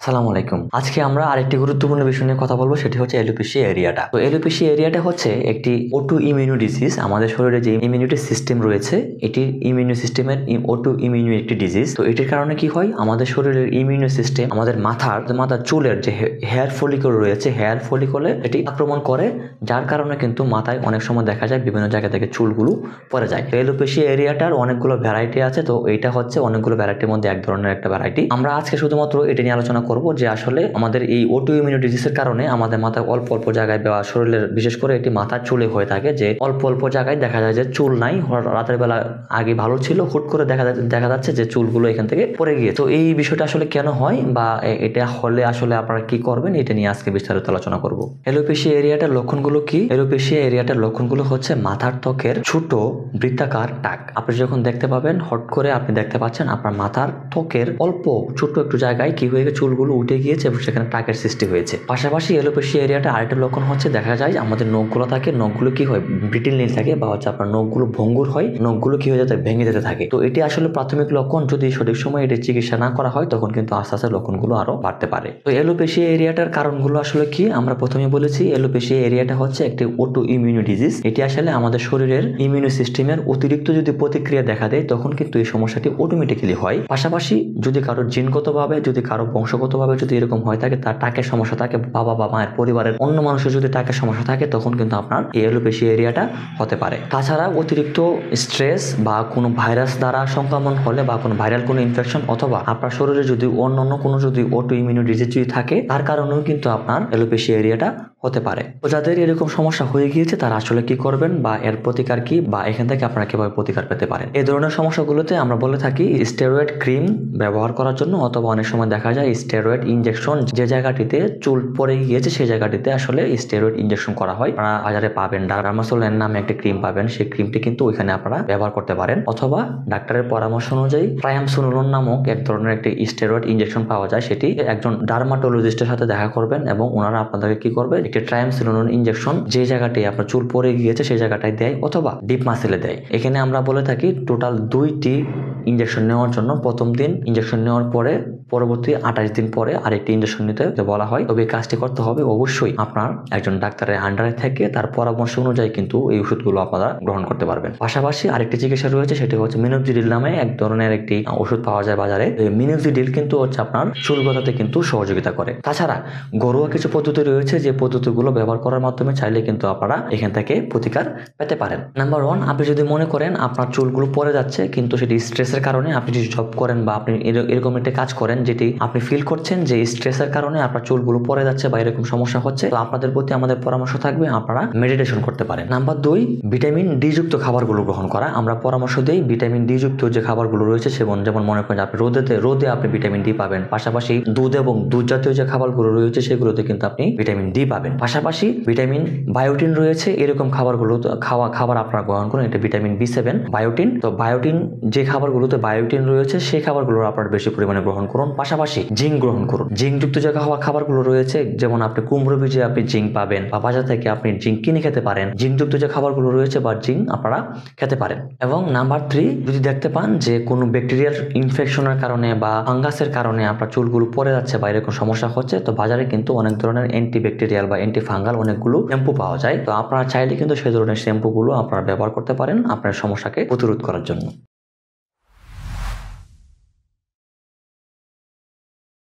সালাম আলাইকুম। আজকে আমরা আরেকটি গুরুত্বপূর্ণ বিষয় নিয়ে কথা বলবো, সেটি হচ্ছে এলোপেশিয়া এরিয়াটা। তো এলোপেশিয়া এরিয়াটা হচ্ছে একটি অটো ইমিউনো ডিজিজ। আমাদের শরীরে যে ইমিউনিটি সিস্টেম রয়েছে, এটি ইমিউনো সিস্টেমের অটো ইমিউনো একটি ডিজিজ। তো এটির কারণে কি হয়, আমাদের শরীরের ইমিউনো সিস্টেম আমাদের মাথার চুলের যে হেয়ার ফলিকল রয়েছে, হেয়ার ফলিকলে এটি আক্রমণ করে, যার কারণে কিন্তু মাথায় অনেক সময় দেখা যায় বিভিন্ন জায়গা থেকে চুলগুলো পড়ে যায়। তো এলোপেশিয়া এরিয়াটার অনেকগুলো ভ্যারাইটি আছে। তো এইটা হচ্ছে অনেকগুলো ভ্যারাইটির মধ্যে এক ধরনের একটা ভ্যারাইটি। আমরা আজকে শুধুমাত্র এটি নিয়ে আলোচনা করব যে আসলে আমাদের এই অটো ইমিউনো ডিজিজের কারণে আমাদের মাথায় অল্প অল্প জায়গায় বা শরীরের বিশেষ করে এটি মাথার চুলে হয়ে থাকে, যে অল্প অল্প জায়গায় দেখা যায় যে চুল নাই, রাতের বেলা আগে ভালো ছিল, হুট করে দেখা যাচ্ছে যে চুলগুলো এখান থেকে পড়ে গিয়ে। তো এই বিষয়টা আসলে কেন হয় বা এটা হলে আসলে আপনারা কি করবেন, এটা নিয়ে আজকে বিস্তারিত আলোচনা করব। এলোপেশিয়া এরিয়াটার লক্ষণগুলো কি? এলোপেশিয়া এরিয়াটার লক্ষণগুলো হচ্ছে মাথার ত্বকের ছোট বৃত্তাকার টাক। আপনি যখন দেখতে পাবেন, হট করে আপনি দেখতে পাচ্ছেন আপনার মাথার ত্বকের অল্প ছোট্ট একটু জায়গায় কি হয়ে গেছে, চুলগুলো উঠে গিয়েছে এবং সেখানে টাকের সৃষ্টি হয়েছে। পাশাপাশি এলোপেশিয়া এরিয়াটা আরেকটা লক্ষণ হচ্ছে, দেখা যায় আমাদের নখগুলো থাকে, নখগুলো কি হয়, ব্রিটেল নীল থাকে, বা হচ্ছে আপনার নখগুলো ভঙ্গুর হয়, নখগুলো কি হয়ে যেতে ভেঙে যেতে থাকে। তো এটি আসলে প্রাথমিক লক্ষণ। যদি সঠিক সময় এটি চিকিৎসা না করা হয়, তখন কিন্তু আস্তে আস্তে লক্ষণগুলো আরো বাড়তে পারে। তো এলোপেশিয়া এরিয়াটার কারণগুলো আসলে কি? আমরা প্রথমে বলেছি এলোপেশিয়া এরিয়াটা হচ্ছে একটি অটো ইমিউনো ডিজিজ। এটি আসলে আমাদের শরীরের ইমিউনো সিস্টেমের অতিরিক্ত যদি প্রতিক্রিয়া দেখা দেয়, তখন কিন্তু এই সমস্যাটি অটোমেটিক্যালি হয়। পাশাপাশি যদি কারো জিনগতভাবে, যদি কারো বংশগতভাবে যদি এরকম হয় থাকে, তার টাকের সমস্যা থাকে, বাবা বা মায়ের পরিবারের অন্য মানুষের যদি টাকের সমস্যা থাকে, তখন কিন্তু আপনার এই এলোপেশিয়া এরিয়াটা হতে পারে। তাছাড়া অতিরিক্ত স্ট্রেস বা কোনো ভাইরাস দ্বারা সংক্রমণ হলে, বা কোনো ভাইরাল কোনো ইনফেকশন, অথবা আপনার শরীরে যদি অন্য কোনো যদি অটো ইমিউনো ডিজিজ যদি থাকে, তার কারণেও কিন্তু আপনার এলোপেশিয়া এরিয়াটা হতে পারে। তো যাদের এরকম সমস্যা হয়ে গিয়েছে, তারা আসলে কি করবেন বা এর প্রতিকার কি, বা এখান থেকে আপনারা কিভাবে প্রতিকার পেতে পারেন? এই ধরনের সমস্যাগুলোতে আমরা বলে থাকি স্টেরয়েড ক্রিম ব্যবহার করার জন্য, অথবা অনেক সময় দেখা যায় স্টেরয়েড ইনজেকশন, যে জায়গাটিতে চুল পড়ে গিয়েছে সেই জায়গাটিতে আসলে স্টেরয়েড ইনজেকশন করা হয়। আপনারা বাজারে পাবেন, ডার্মাসোলের নামে একটা ক্রিম পাবেন, সেই ক্রিমটি কিন্তু ওইখানে আপনারা ব্যবহার করতে পারেন। অথবা ডাক্তারের পরামর্শ অনুযায়ী ট্রায়ামসোনোলন নামক এক ধরনের একটি স্টেরয়েড ইনজেকশন পাওয়া যায়, সেটি একজন ডার্মাটোলজিস্টের সাথে দেখা করবেন এবং ওনারা আপনাদেরকে কি করবে, একটি ট্রায়ামসোনোলন ইনজেকশন যে জায়গাটি আপনার চুল পড়ে গিয়েছে সেই জায়গাটায় দেয়, অথবা ডিপ মাসেলে দেয়। এখানে আমরা বলে থাকি টোটাল 2টি ইনজেকশন নেওয়ার জন্য। প্রথম দিন ইনজেকশন নেওয়ার পরে পরবর্তী 28 দিন পরে আরেকটি ইনজেকশন নিতে বলা হয়। তবে এই কাজটি করতে হবে অবশ্যই আপনার একজন ডাক্তারের আন্ডারে থেকে, তার পরামর্শ অনুযায়ী কিন্তু এই ওষুধগুলো আপনারা গ্রহণ করতে পারবেন। পাশাপাশি আরেকটি চিকিৎসা রয়েছে, সেটি হচ্ছে মিনোক্সিডিল নামে এক ধরনের একটি ওষুধ পাওয়া যায় বাজারে। মিনোক্সিডিল কিন্তু হচ্ছে আপনার চুল গজাতে কিন্তু সহযোগিতা করে। তাছাড়া ঘরোয়া কিছু পদ্ধতি রয়েছে, যে পদ্ধতিগুলো ব্যবহার করার মাধ্যমে চাইলে কিন্তু আপনারা এখান থেকে প্রতিকার পেতে পারেন। নাম্বার 1, আপনি যদি মনে করেন আপনার চুলগুলো পড়ে যাচ্ছে, কিন্তু সেটি স্ট্রেসের কারণে, আপনি যদি জব করেন বা আপনি এরকম একটা কাজ করেন যেটি আপনি ফিল করছেন যে স্ট্রেসের কারণে আপনার চুলগুলো পড়ে যাচ্ছে বা এরকম সমস্যা হচ্ছে, তো আপনাদের প্রতি আমাদের পরামর্শ থাকবে আপনারা মেডিটেশন করতে পারেন। নাম্বার 2, ভিটামিন ডি যুক্ত খাবারগুলো গ্রহণ করা। আমরা পরামর্শ দিই ভিটামিন ডি যুক্ত যে খাবারগুলো রয়েছে, যেমন মনে করেন আপনি রোদে আপনি ভিটামিন ডি পাবেন। পাশাপাশি দুধ এবং দুধ জাতীয় যে খাবারগুলো রয়েছে, সেগুলোতে কিন্তু আপনি ভিটামিন ডি পাবেন। পাশাপাশি ভিটামিন বায়োটিন রয়েছে, এরকম খাবারগুলো খাবার আপনারা গ্রহণ করুন। এটা ভিটামিন B7 বায়োটিন। তো বায়োটিন যে খাবারগুলোতে বায়োটিন রয়েছে, সেই খাবারগুলো আপনারা বেশি পরিমাণে গ্রহণ করুন। পাশাপাশি জিঙ্ক গ্রহণ করুন। জিঙ্ক যুক্ত যে খাবারগুলো রয়েছে, যেমন আপনি কুমড়ো বীজে আপনি জিঙ্ক পাবেন, বা বাজার থেকে আপনি জিঙ্ক কিনে খেতে পারেন। জিঙ্ক যুক্ত যে খাবারগুলো রয়েছে বা জিঙ্ক আপনারা খেতে পারেন। এবং নাম্বার 3, যদি দেখতে পান যে কোনো ব্যাকটেরিয়াল ইনফেকশনের কারণে বা ফাঙ্গাসের কারণে আপনার চুলগুলো পড়ে যাচ্ছে বা এরকম সমস্যা হচ্ছে, তো বাজারে কিন্তু অনেক ধরনের অ্যান্টিব্যাকটেরিয়াল বা অ্যান্টি ফাঙ্গাল অনেকগুলো শ্যাম্পু পাওয়া যায়। তো আপনারা চাইলে কিন্তু সেই ধরনের শ্যাম্পুগুলো আপনারা ব্যবহার করতে পারেন আপনার সমস্যাকে প্রতিরোধ করার জন্য।